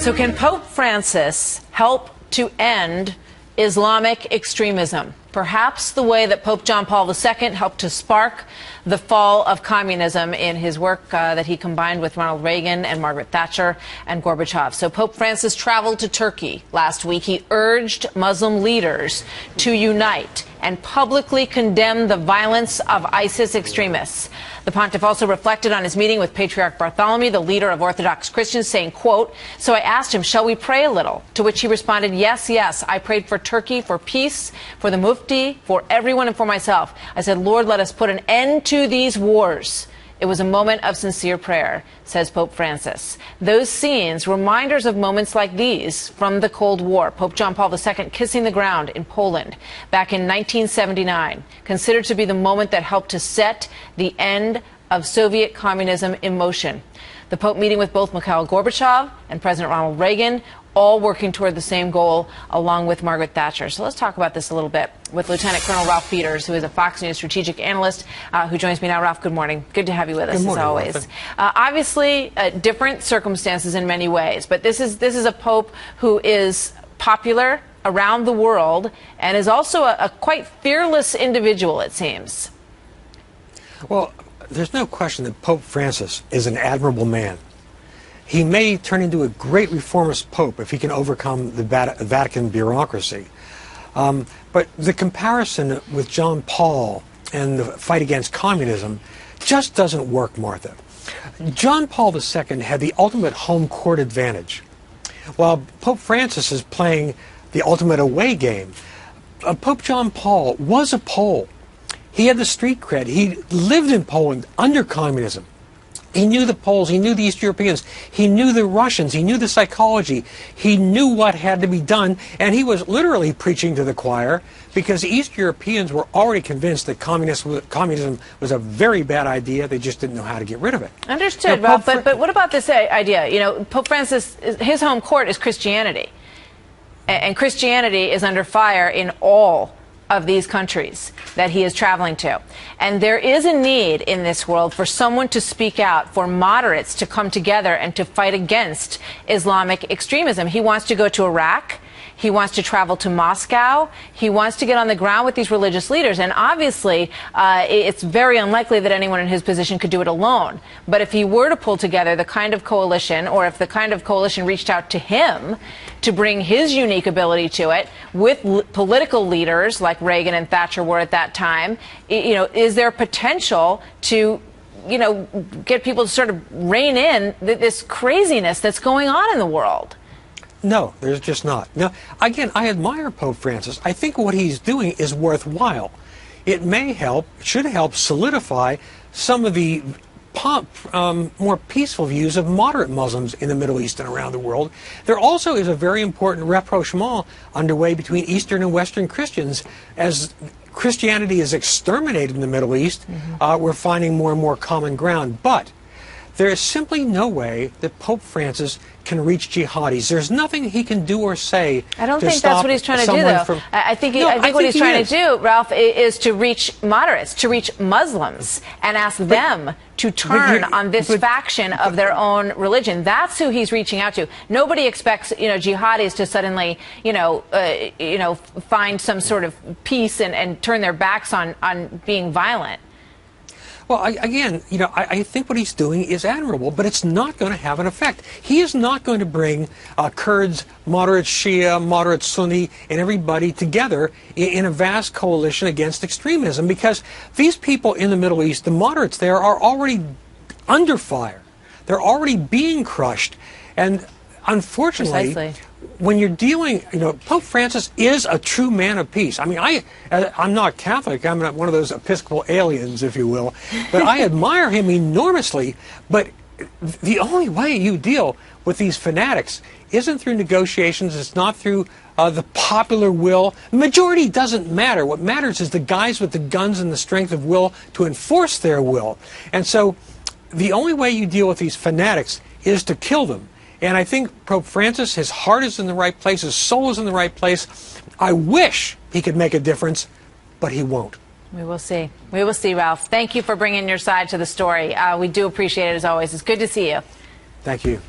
So can Pope Francis help to end Islamic extremism? Perhaps the way that Pope John Paul II helped to spark the fall of communism in his work that he combined with Ronald Reagan and Margaret Thatcher and Gorbachev. So Pope Francis traveled to Turkey last week. He urged Muslim leaders to unite and publicly condemn the violence of ISIS extremists. The pontiff also reflected on his meeting with Patriarch Bartholomew, the leader of Orthodox Christians, saying, quote, "So I asked him, shall we pray a little?" To which he responded, "Yes, yes. I prayed for Turkey, for peace, for the mufti, for everyone, and for myself. I said, Lord, let us put an end to these wars." It was a moment of sincere prayer, says Pope Francis. Those scenes, reminders of moments like these from the Cold War. Pope John Paul II kissing the ground in Poland back in 1979, considered to be the moment that helped to set the end of Soviet communism in motion. The Pope meeting with both Mikhail Gorbachev and President Ronald Reagan, all working toward the same goal, along with Margaret Thatcher. So let's talk about this a little bit with Lieutenant Colonel Ralph Peters, who is a Fox News strategic analyst, who joins me now. Ralph, good morning. Good to have you with us, as always. Obviously, different circumstances in many ways, but this is a pope who is popular around the world and is also a quite fearless individual, it seems. Well, there's no question that Pope Francis is an admirable man. He may turn into a great reformist pope if he can overcome the Vatican bureaucracy. But the comparison with John Paul and the fight against communism just doesn't work, Martha. John Paul II had the ultimate home court advantage, while Pope Francis is playing the ultimate away game. Pope John Paul was a Pole. He had the street cred. He lived in Poland under communism. He knew the Poles, he knew the East Europeans, he knew the Russians, he knew the psychology, he knew what had to be done, and he was literally preaching to the choir because East Europeans were already convinced that communism was a very bad idea. They just didn't know how to get rid of it. Understood, Ralph, but what about this idea? You know, Pope Francis, his home court is Christianity, and Christianity is under fire in all of these countries that he is traveling to. And there is a need in this world for someone to speak out, for moderates to come together and to fight against Islamic extremism. He wants to go to Iraq. He wants to travel to Moscow. He wants to get on the ground with these religious leaders. And obviously, it's very unlikely that anyone in his position could do it alone. But if he were to pull together the kind of coalition, or if the kind of coalition reached out to him to bring his unique ability to it with political leaders like Reagan and Thatcher were at that time, you know, is there potential to, you know, get people to sort of rein in this craziness that's going on in the world? No, there's just not. Now, again, I admire Pope Francis. I think what he's doing is worthwhile. It may help, should help solidify some of the more peaceful views of moderate Muslims in the Middle East and around the world. There also is a very important rapprochement underway between Eastern and Western Christians. As Christianity is exterminated in the Middle East, we're finding more and more common ground. But there is simply no way that Pope Francis can reach jihadis. There's nothing he can do or say. I don't think that's what he's trying to do, though. I think what he's trying to do, Ralph, is to reach moderates, to reach Muslims, and ask them to turn on this faction of their own religion. That's who he's reaching out to. Nobody expects, you know, jihadis to suddenly, find some sort of peace and turn their backs on being violent. Well, again, you know, I think what he's doing is admirable, but it's not going to have an effect. He is not going to bring Kurds, moderate Shia, moderate Sunni, and everybody together in a vast coalition against extremism, because these people in the Middle East, the moderates there, are already under fire. They're already being crushed. And unfortunately, precisely, when you're dealing, you know, Pope Francis is a true man of peace. I mean, I'm not Catholic. I'm not one of those Episcopal aliens, if you will. But I admire him enormously. But the only way you deal with these fanatics isn't through negotiations. It's not through the popular will. The majority doesn't matter. What matters is the guys with the guns and the strength of will to enforce their will. And so the only way you deal with these fanatics is to kill them. And I think Pope Francis, his heart is in the right place, his soul is in the right place. I wish he could make a difference, but he won't. We will see. We will see, Ralph. Thank you for bringing your side to the story. We do appreciate it, as always. It's good to see you. Thank you.